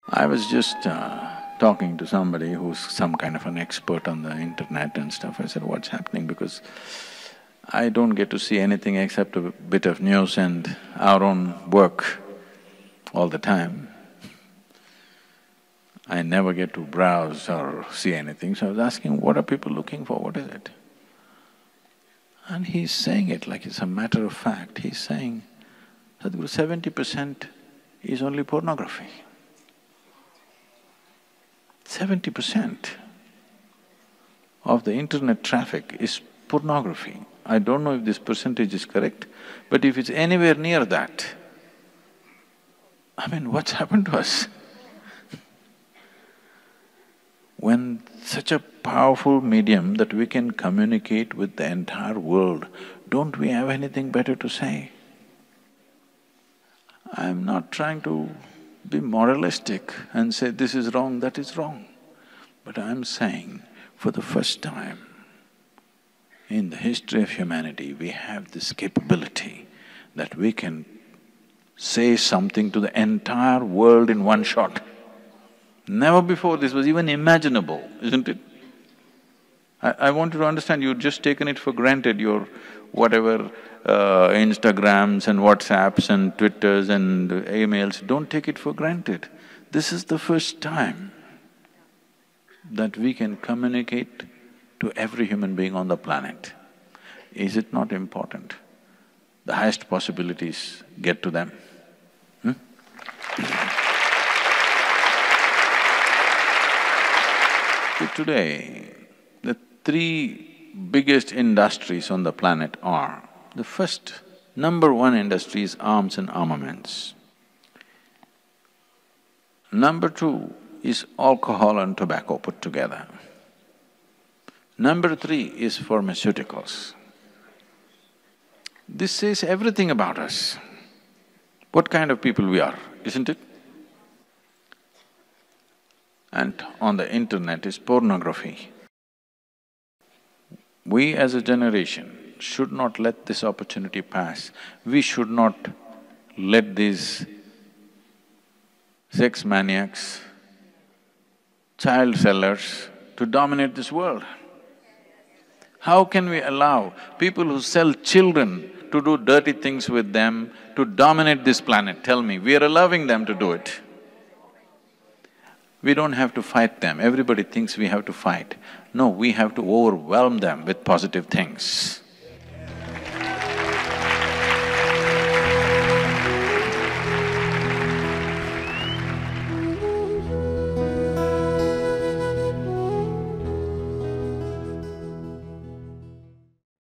I was just talking to somebody who's some kind of an expert on the internet and stuff. I said, what's happening? Because I don't get to see anything except a bit of news and our own work all the time. I never get to browse or see anything, so I was asking, what are people looking for, what is it? And he's saying it like it's a matter of fact. He's saying, Sadhguru, 70% is only pornography. 70% of the internet traffic is pornography. I don't know if this percentage is correct, but if it's anywhere near that, I mean, what's happened to us? When such a powerful medium that we can communicate with the entire world, don't we have anything better to say? I'm not trying to be moralistic and say this is wrong, that is wrong. But I'm saying, for the first time in the history of humanity, we have this capability that we can say something to the entire world in one shot. Never before this was even imaginable, isn't it? I want you to understand, you've just taken it for granted, your whatever Instagrams and WhatsApps and Twitters and emails, don't take it for granted. This is the first time that we can communicate to every human being on the planet. Is it not important? The highest possibilities get to them. See, today, the three biggest industries on the planet are, the first, number one industry is arms and armaments. Number two is alcohol and tobacco put together. Number three is pharmaceuticals. This says everything about us, what kind of people we are, isn't it? And on the internet is pornography. We as a generation should not let this opportunity pass. We should not let these sex maniacs, child sellers to dominate this world. How can we allow people who sell children to do dirty things with them to dominate this planet? Tell me, we are allowing them to do it. We don't have to fight them. Everybody thinks we have to fight. No, we have to overwhelm them with positive things.